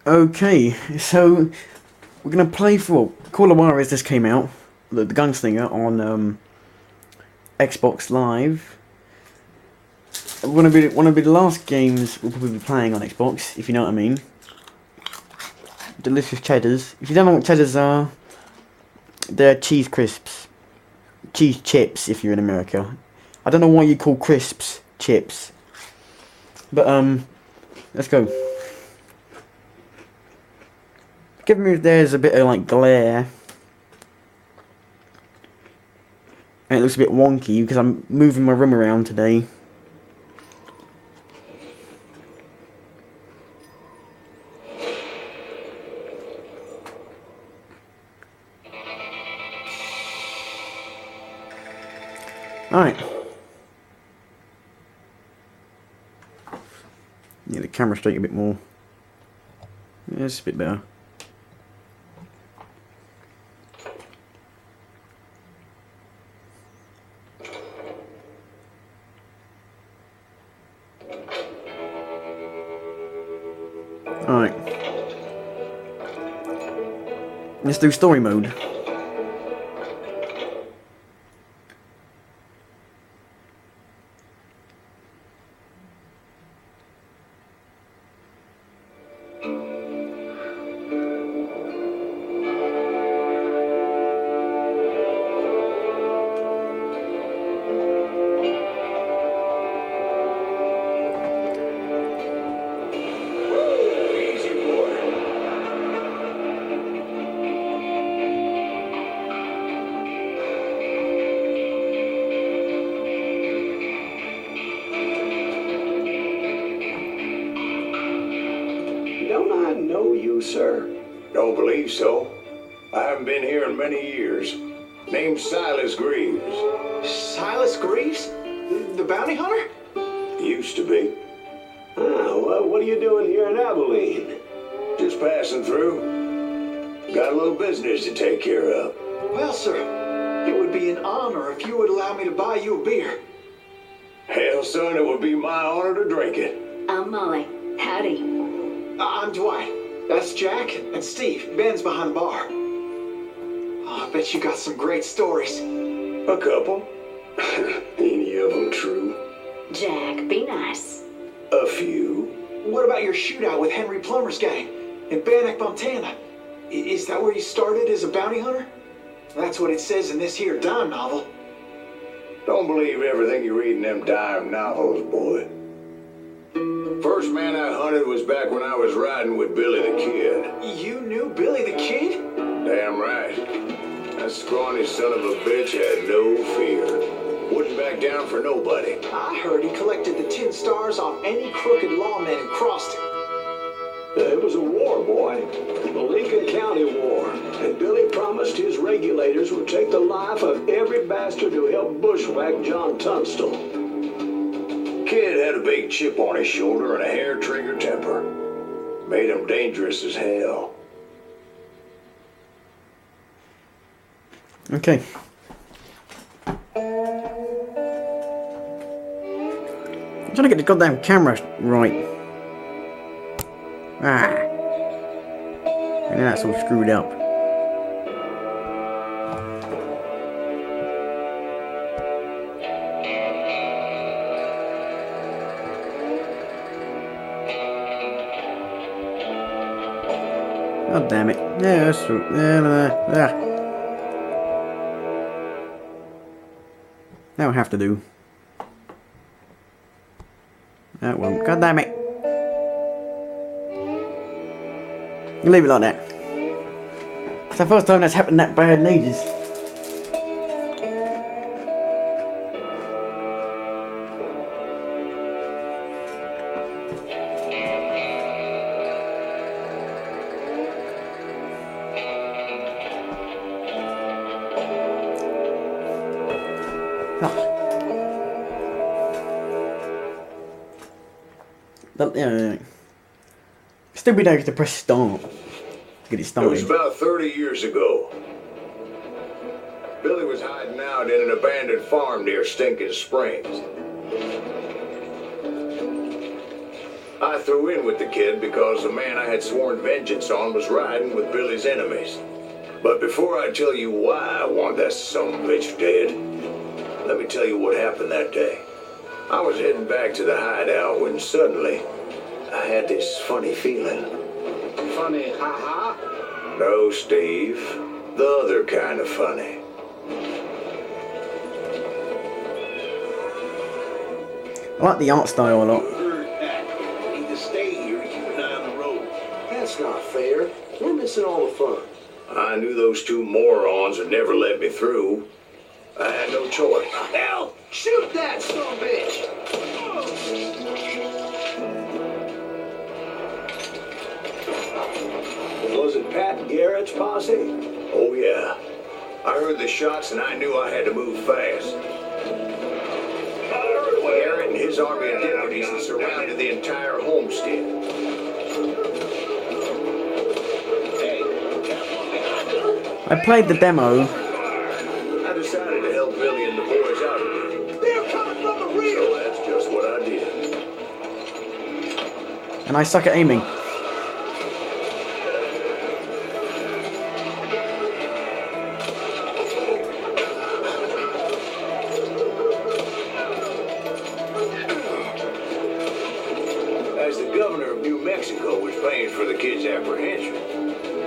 Okay, so we're gonna play for Call of Juarez. This came out, the Gunslinger on Xbox Live. One of the last games we'll probably be playing on Xbox, if you know what I mean. Delicious cheddars. If you don't know what cheddars are, they're cheese crisps, cheese chips. If you're in America, I don't know why you call crisps chips, but let's go. Give me if there's a bit of like glare. And it looks a bit wonky because I'm moving my room around today. Alright. Yeah, the camera straight a bit more. Yeah, it's a bit better. Alright. Let's do story mode. Don't I know you, sir? Don't believe so. I haven't been here in many years. Name's Silas Greaves. Silas Greaves? The bounty hunter? Used to be. Well, what are you doing here in Abilene? Just passing through. Got a little business to take care of. Well, sir, it would be an honor if you would allow me to buy you a beer. Hell, son, it would be my honor to drink it. I'm Molly. Howdy. I'm Dwight. That's Jack and Steve. Ben's behind the bar. Oh, I bet you got some great stories. A couple. Any of them true? Jack, be nice. A few. What about your shootout with Henry Plummer's gang in Bannock, Montana? Is that where you started as a bounty hunter? That's what it says in this here dime novel. Don't believe everything you read in them dime novels, boy. First man I hunted was back when I was riding with Billy the Kid. You knew Billy the Kid? Damn right. That scrawny son of a bitch had no fear. Wouldn't back down for nobody. I heard he collected the 10 stars off any crooked lawman who crossed him. It was a war, boy. The Lincoln County War. And Billy promised his regulators would take the life of every bastard who helped bushwhack John Tunstall. Kid had a big chip on his shoulder and a hair-trigger temper. Made him dangerous as hell. Okay. I'm trying to get the goddamn camera right. And that's all screwed up. God damn it. Yeah, that's true. Yeah. That'll have to do. That won't. God damn it. You leave it like that. It's the first time that's happened that bad in ages. Still be there to press start to get it It started. was about 30 years ago. Billy was hiding out in an abandoned farm near Stinking Springs. I threw in with the kid because the man I had sworn vengeance on was riding with Billy's enemies. But before I tell you why I want that sumbitch dead, let me tell you what happened that day. I was heading back to the hideout when suddenly I had this funny feeling. Funny, ha-ha? No, Steve. The other kind of funny. I like the art style a lot. Need to stay here and keep an eye on the road. That's not fair. We're missing all the fun. I knew those two morons would never let me through. I had no choice. Hell, shoot that sumbitch! Was it Pat Garrett's posse? Oh, yeah. I heard the shots and I knew I had to move fast. Garrett and his army of deputies had surrounded the entire homestead. I played the demo. I decided to help Billy and the boys out of it. They're coming from the So rear! that's just what I did. And I suck at aiming. As the governor of New Mexico was paying for the kid's apprehension,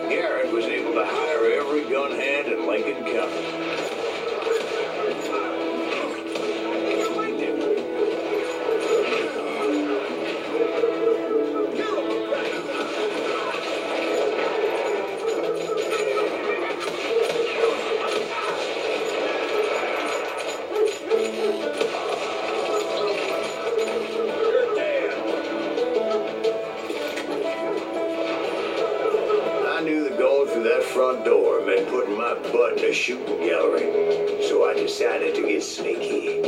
Garrett was able to hire every gun hand in Lincoln County. I knew that going through that front door meant putting my butt in a shooting gallery, so I decided to get sneaky.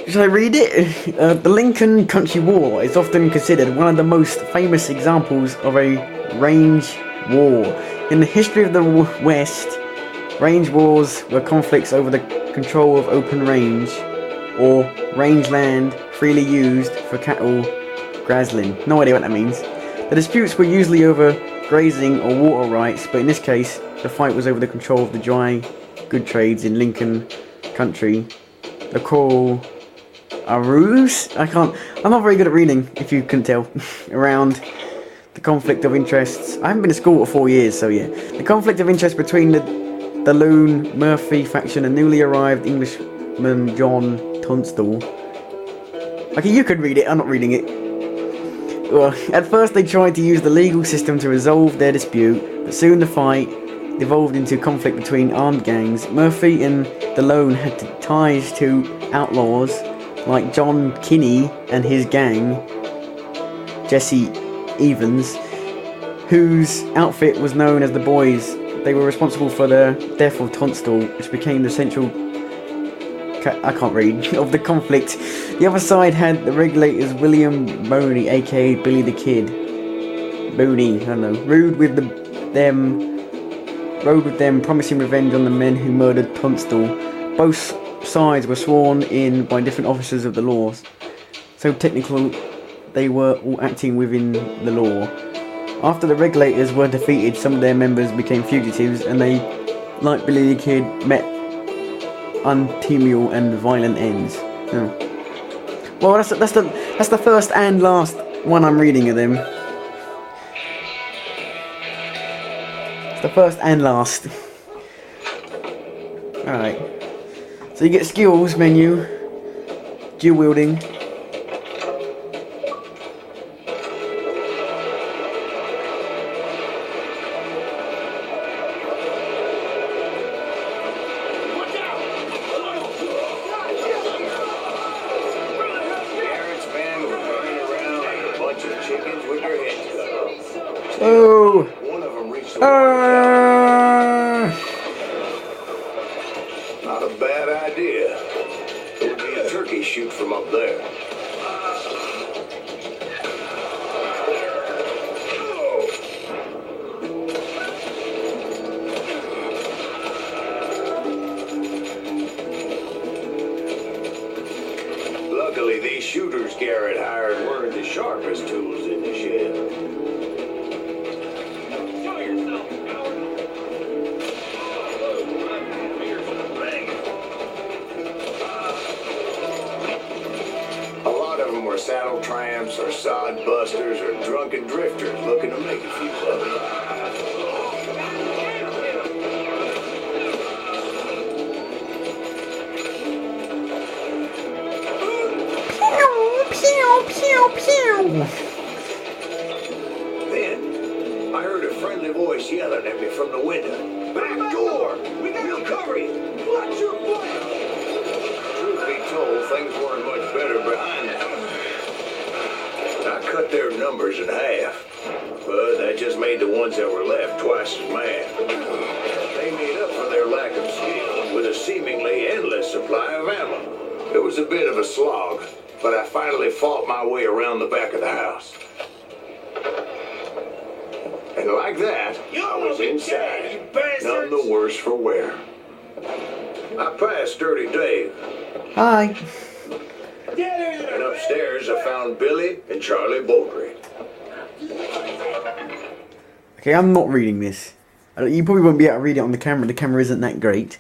Should I read it? The Lincoln Country War is often considered one of the most famous examples of a range war. In the history of the West, range wars were conflicts over the control of open range, or rangeland freely used for cattle grazing. No idea what that means. The disputes were usually over grazing or water rights, but in this case, the fight was over the control of the dry good trades in Lincoln Country. The call Arus? I'm not very good at reading, if you can tell. Around the conflict of interests. I haven't been to school for 4 years, so yeah. The conflict of interest between the Loon Murphy faction and newly arrived Englishman John Tunstall. Okay, you could read it, I'm not reading it. Well, at first they tried to use the legal system to resolve their dispute, but soon the fight devolved into conflict between armed gangs. Murphy and the Lone had ties to outlaws like John Kinney and his gang, Jesse Evans, whose outfit was known as the Boys. They were responsible for the death of Tunstall, which became the central of the conflict. The other side had the regulators William Boney, aka Billy the Kid. Boney, I don't know, rode with them, promising revenge on the men who murdered Tunstall. Both sides were sworn in by different officers of the law, so technically they were all acting within the law. After the regulators were defeated, some of their members became fugitives, and they, like Billy the Kid, met untimely and violent ends. Oh. Well, that's the first and last one I'm reading of them. It's the first and last. Alright. So you get skills menu, dual wielding. Oh! One of them reached the Not a bad idea. It would be a turkey shoot from up there. Luckily, these shooters Garrett hired weren't the sharpest tools in the shed. Show yourself, coward. A lot of them were saddle tramps or sod busters or drunken drifters looking to make a few bucks. Then, I heard a friendly voice yelling at me from the window. Back door! We'll cover you! Watch your fire! Truth be told, things weren't much better behind them. I cut their numbers in half, but that just made the ones that were left twice as mad. They made up for their lack of skill with a seemingly endless supply of ammo. It was a bit of a slog, but I finally fought my way around the back of the house. And like that, I was inside, none the worse for wear. I passed Sturdy Dave. Hi. And upstairs I found Billy and Charlie Baldry. Okay, I'm not reading this. You probably won't be able to read it on the camera. The camera isn't that great.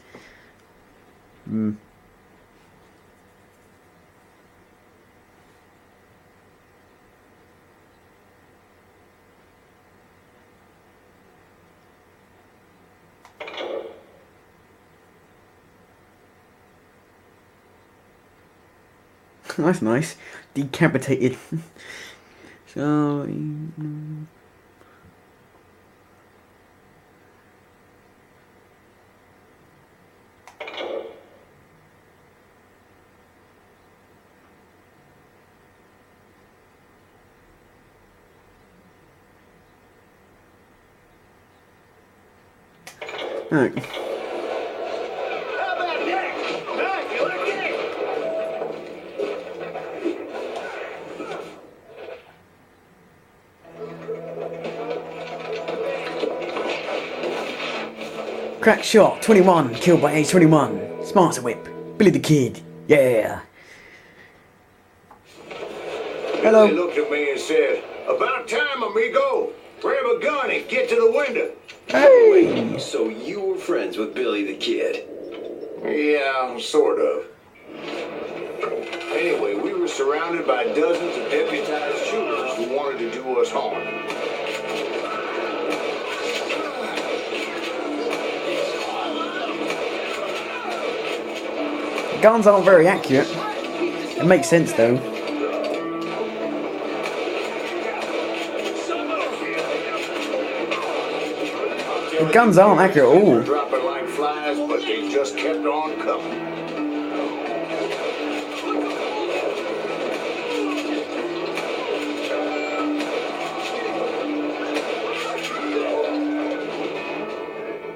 That's nice. Decapitated. So... Alright. How about that? Huh? You like that? Crack shot, 21, killed by age 21. Smarter whip, Billy the Kid, yeah. Hello. Billy looked at me and said, "About time, amigo. Grab a gun and get to the window." Hey. So you were friends with Billy the Kid? Yeah, sort of. Anyway, we were surrounded by dozens of deputized shooters who wanted to do us harm. Guns aren't very accurate. It makes sense though. The guns aren't accurate at all. Dropping like flies, but they just kept on coming.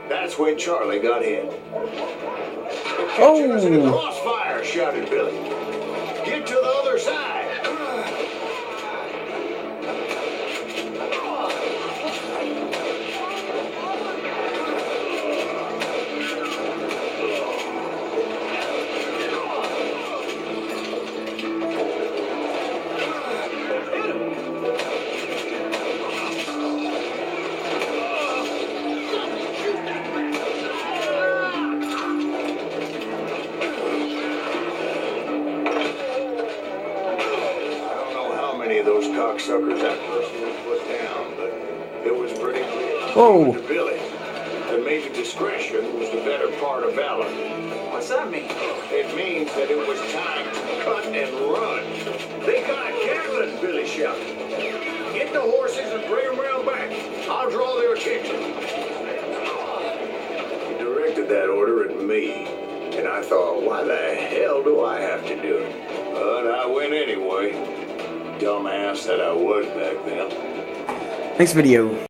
That's when Charlie got hit. "Us in the crossfire," shouted Billy. "Get to the other side." Of those cocksuckers that personally put down, but it was pretty clear Whoa. to Billy that maybe discretion was the better part of valor. What's that mean? It means that it was time to cut and run. "They got Gatlin," Billy shouted. "Get the horses and bring them round back. I'll draw their attention." He directed that order at me, and I thought, why the hell do I have to do it? But I went anyway. Dumbass that I was back then. Next video.